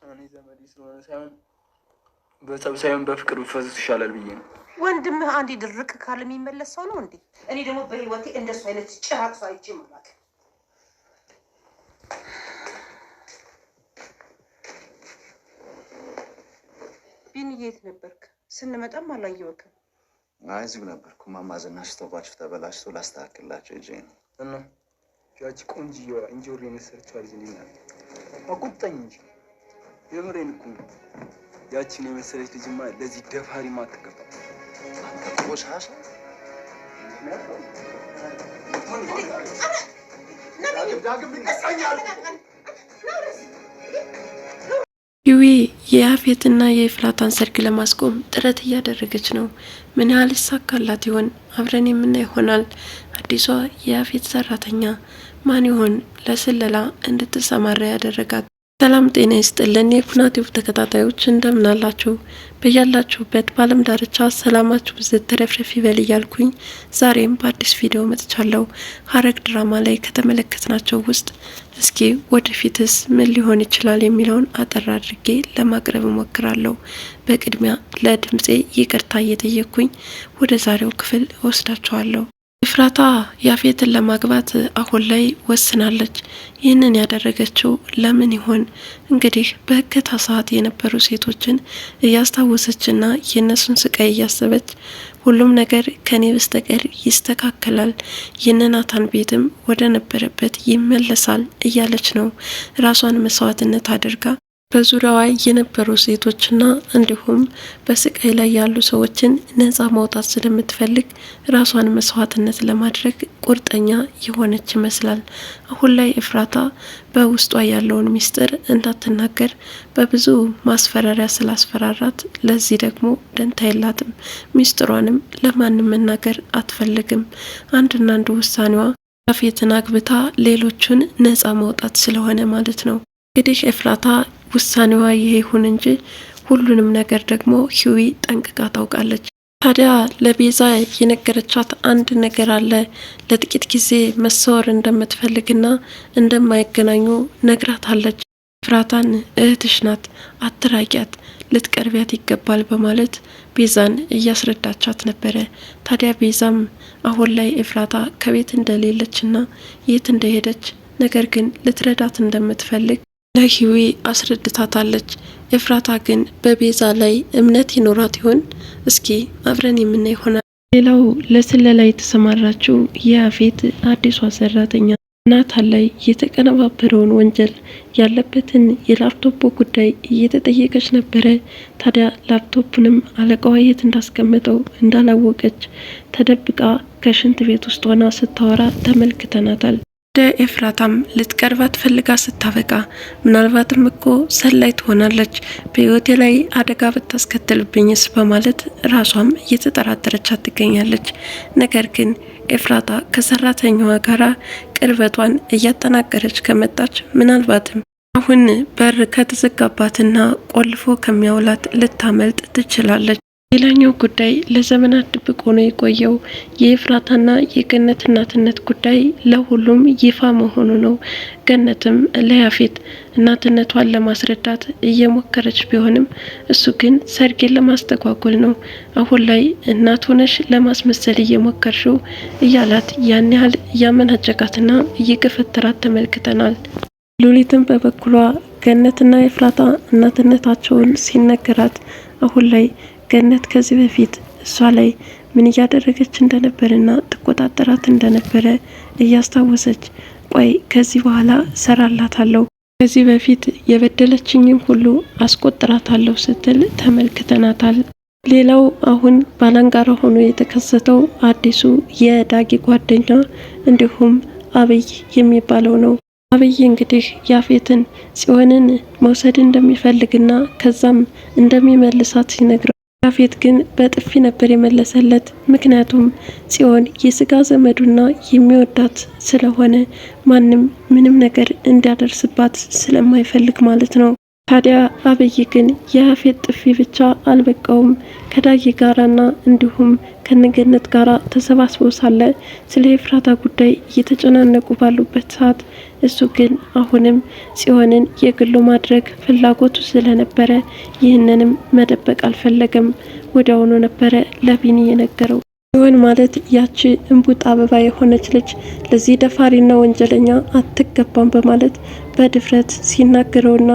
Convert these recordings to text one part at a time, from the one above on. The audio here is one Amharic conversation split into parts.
እኔ ዘመዴ ስለሆነ ሳይሆን በጸብ ሳይሆን በፍቅር ብፈሱት ይሻላል ብዬ ነው። ወንድምህ አንዴ ድርቅ ካለ የሚመለስ ሰው ነው እንዴ? እኔ ደግሞ በህይወቴ እንደሱ አይነት ጭራቅ ሰው አይቼ ማለት ቢኒ የት ነበርክ? ስንመጣም አላየሁህም። አይ እዚሁ ነበርኩ። ማማ ዝናሽ ስቶባችሁ ተበላሽቶ ላስተካክላቸው እጄ ነው እና ያቺ ቆንጅዬዋ እንጆሪ የመሰለችው ልጅ እንዴት ናት? አቁጣኝ እንጂ የምሬን እኮ ነው። ያቺን የመሰለች ልጅማ ለዚህ ደፋሪማ አትገባም። አንተ ቆሻሻ ሂዊ የያፌትና የኤፍራታን ሰርግ ለማስቆም ጥረት እያደረገች ነው። ምን ያህል ይሳካላት ይሆን? አብረን የምናይ ይሆናል። አዲሷ የያፌት ሰራተኛ ማን ይሆን ለስለላ እንድትሰማራ ያደረጋት? ሰላም ጤና ይስጥልን የኩናቲው ተከታታዮች እንደምን አላችሁ? በያላችሁበት በዓለም ዳርቻ ሰላማችሁ ብዝት ተረፍረፍ ይበል እያልኩኝ ዛሬም በአዲስ ቪዲዮ መጥቻለሁ። ሐረግ ድራማ ላይ ከተመለከትናቸው ውስጥ እስኪ ወደፊትስ ምን ሊሆን ይችላል የሚለውን አጠር አድርጌ ለማቅረብ እሞክራለሁ። በቅድሚያ ለድምጼ ይቅርታ እየጠየቅኩኝ ወደ ዛሬው ክፍል ወስዳችኋለሁ። ኤፍራታ ያፌትን ለማግባት አሁን ላይ ወስናለች። ይህንን ያደረገችው ለምን ይሆን? እንግዲህ በእገታ ሰዓት የነበሩ ሴቶችን እያስታወሰችና የእነሱን ስቃይ እያሰበች ሁሉም ነገር ከኔ በስተቀር ይስተካከላል፣ የነናታን ቤትም ወደ ነበረበት ይመለሳል እያለች ነው ራሷን መስዋዕትነት አድርጋ በዙሪያዋ የነበሩ ሴቶችና እንዲሁም በስቃይ ላይ ያሉ ሰዎችን ነጻ ማውጣት ስለምትፈልግ ራሷን መስዋዕትነት ለማድረግ ቁርጠኛ የሆነች ይመስላል። አሁን ላይ ኤፍራታ በውስጧ ያለውን ሚስጥር እንዳትናገር በብዙ ማስፈራሪያ ስላስፈራራት ለዚህ ደግሞ ደንታ የላትም። ሚስጥሯንም ለማንም መናገር አትፈልግም። አንድና አንዱ ውሳኔዋ ያፌትን አግብታ ሌሎቹን ነጻ ማውጣት ስለሆነ ማለት ነው። እንግዲህ ኤፍራታ ውሳኔዋ ይሄ ይሁን እንጂ ሁሉንም ነገር ደግሞ ሂዊ ጠንቅቃ ታውቃለች። ታዲያ ለቤዛ የነገረቻት አንድ ነገር አለ። ለጥቂት ጊዜ መሰወር እንደምትፈልግና እንደማይገናኙ ነግራታለች። ኤፍራታን እህትሽ ናት፣ አትራቂያት፣ ልትቀርቢያት ይገባል በማለት ቤዛን እያስረዳቻት ነበረ። ታዲያ ቤዛም አሁን ላይ ኤፍራታ ከቤት እንደሌለችና የት እንደሄደች ነገር ግን ልትረዳት እንደምትፈልግ ለሂዊ አስረድታታለች። ኤፍራታ ግን በቤዛ ላይ እምነት ይኖራት ይሆን? እስኪ አብረን የምናይ ይሆናል። ሌላው ለስለላ የተሰማራችው የያፌት አዲሷ ሰራተኛ ናታን ላይ የተቀነባበረውን ወንጀል ያለበትን የላፕቶፕ ጉዳይ እየተጠየቀች ነበረ። ታዲያ ላፕቶፕንም አለቃዋ የት እንዳስቀመጠው እንዳላወቀች ተደብቃ ከሽንት ቤት ውስጥ ሆና ስታወራ ተመልክተናታል። ወደ ኤፍራታም ልትቀርባት ፈልጋ ስታበቃ ምናልባትም እኮ ሰላይ ትሆናለች፣ በህይወቴ ላይ አደጋ ብታስከትልብኝስ በማለት ራሷም እየተጠራጠረቻት ትገኛለች። ነገር ግን ኤፍራታ ከሰራተኛዋ ጋራ ቅርበቷን እያጠናቀረች ከመጣች ምናልባትም አሁን በር ከተዘጋባትና ቆልፎ ከሚያውላት ልታመልጥ ትችላለች። ሌላኛው ጉዳይ ለዘመናት ድብቅ ሆኖ የቆየው የኤፍራታና የገነት እናትነት ጉዳይ ለሁሉም ይፋ መሆኑ ነው። ገነትም ለያፌት እናትነቷን ለማስረዳት እየሞከረች ቢሆንም እሱ ግን ሰርጌን ለማስተጓጎል ነው አሁን ላይ እናት ሆነሽ ለማስመሰል እየሞከርሽው እያላት ያን ያህል እያመናጨቃትና እየገፈተራት ተመልክተናል። ሉሊትም በበኩሏ ገነትና ኤፍራታ እናትነታቸውን ሲነገራት አሁን ላይ ገነት ከዚህ በፊት እሷ ላይ ምን እያደረገች እንደነበረና ተቆጣጣራት እንደነበረ እያስታወሰች ቆይ ከዚህ በኋላ ሰራላታለሁ፣ ከዚህ በፊት የበደለችኝን ሁሉ አስቆጥራታለሁ ስትል ተመልክተናታል። ሌላው አሁን ባላንጋራ ሆኖ የተከሰተው አዲሱ የዳጊ ጓደኛ እንዲሁም አብይ የሚባለው ነው። አብይ እንግዲህ ያፌትን ጽዮንን መውሰድ እንደሚፈልግና ከዛም እንደሚመልሳት ሲነግረው ያፌት ግን በጥፊ ነበር የመለሰለት። ምክንያቱም ጽዮን የስጋ ዘመዱና የሚወዳት ስለሆነ ማንም ምንም ነገር እንዲያደርስባት ስለማይፈልግ ማለት ነው። ታዲያ አብይ ግን የያፌት ጥፊ ብቻ አልበቃውም። ከዳጊ ጋራና እንዲሁም ከነገነት ጋራ ተሰባስበው ሳለ ስለ ኤፍራታ ጉዳይ እየተጨናነቁ ባሉበት ሰዓት እሱ ግን አሁንም ጽዮንን የግሉ ማድረግ ፍላጎቱ ስለነበረ ይህንንም መደበቅ አልፈለገም። ወዲያውኑ ነበረ ለቢኒ የነገረው። ጽዮን ማለት ያቺ እንቡጥ አበባ የሆነች ልጅ ለዚህ ደፋሪና ወንጀለኛ አትገባም በማለት በድፍረት ሲናገረውና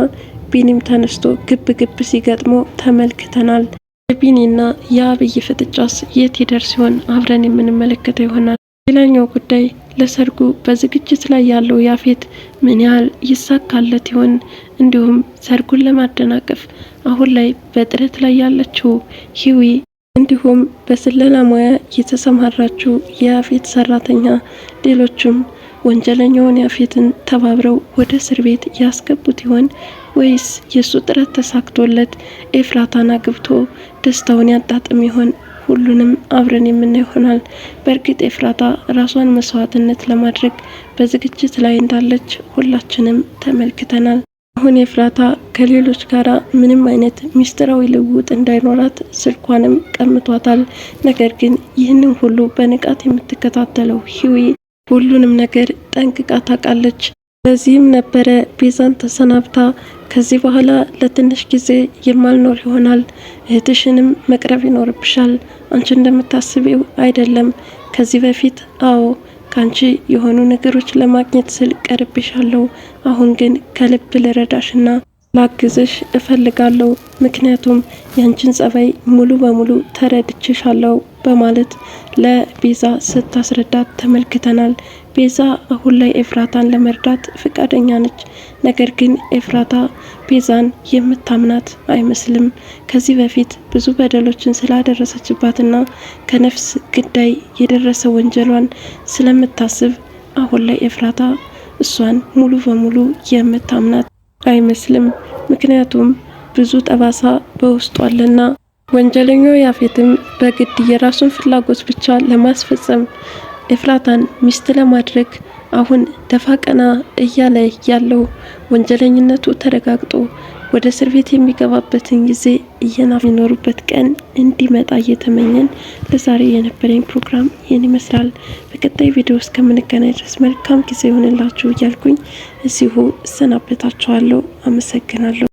ቢኒም ተነስቶ ግብ ግብ ሲገጥሞ ተመልክተናል። የቢኒና የአብይ ፍጥጫስ የት ይደርስ ሲሆን አብረን የምንመለከተው ይሆናል። ሌላኛው ጉዳይ ለሰርጉ በዝግጅት ላይ ያለው ያፌት ምን ያህል ይሳካለት ይሆን? እንዲሁም ሰርጉን ለማደናቀፍ አሁን ላይ በጥረት ላይ ያለችው ሂዊ እንዲሁም በስለላ ሙያ የተሰማራችው የያፌት ሰራተኛ ሌሎችም ወንጀለኛውን ያፌትን ተባብረው ወደ እስር ቤት ያስገቡት ይሆን ወይስ የሱ ጥረት ተሳክቶለት ኤፍራታን አግብቶ ደስታውን ያጣጥም ይሆን? ሁሉንም አብረን የምናየው ይሆናል። በእርግጥ ኤፍራታ ራሷን መስዋዕትነት ለማድረግ በዝግጅት ላይ እንዳለች ሁላችንም ተመልክተናል። አሁን ኤፍራታ ከሌሎች ጋራ ምንም አይነት ሚስጥራዊ ልውውጥ እንዳይኖራት ስልኳንም ቀምቷታል። ነገር ግን ይህንን ሁሉ በንቃት የምትከታተለው ሂዊ ሁሉንም ነገር ጠንቅቃ ታውቃለች። ለዚህም ነበረ ቤዛን ተሰናብታ ከዚህ በኋላ ለትንሽ ጊዜ የማልኖር ይሆናል፣ እህትሽንም መቅረብ ይኖርብሻል፣ አንቺ እንደምታስቢው አይደለም። ከዚህ በፊት አዎ ካንቺ የሆኑ ነገሮች ለማግኘት ስል ቀርብሻለሁ። አሁን ግን ከልብ ልረዳሽና ላግዝሽ እፈልጋለሁ፣ ምክንያቱም ያንቺን ጸባይ ሙሉ በሙሉ ተረድቼሻለሁ በማለት ለቤዛ ስታስረዳት ተመልክተናል። ቤዛ አሁን ላይ ኤፍራታን ለመርዳት ፍቃደኛ ነች። ነገር ግን ኤፍራታ ቤዛን የምታምናት አይመስልም። ከዚህ በፊት ብዙ በደሎችን ስላደረሰችባትና ከነፍስ ግዳይ የደረሰ ወንጀሏን ስለምታስብ አሁን ላይ ኤፍራታ እሷን ሙሉ በሙሉ የምታምናት አይመስልም። ምክንያቱም ብዙ ጠባሳ በውስጡ አለና። ወንጀለኛው ያፌትም በግድ የራሱን ፍላጎት ብቻ ለማስፈጸም ኤፍራታን ሚስት ለማድረግ አሁን ደፋ ቀና እያለ ያለው ወንጀለኝነቱ ተረጋግጦ ወደ እስር ቤት የሚገባበትን ጊዜ የሚኖሩበት ቀን እንዲመጣ እየተመኘን ለዛሬ የነበረኝ ፕሮግራም ይህን ይመስላል። በቀጣይ ቪዲዮ እስከምንገናኝ ድረስ መልካም ጊዜ ይሆንላችሁ እያልኩኝ እዚሁ እሰናበታችኋለሁ። አመሰግናለሁ።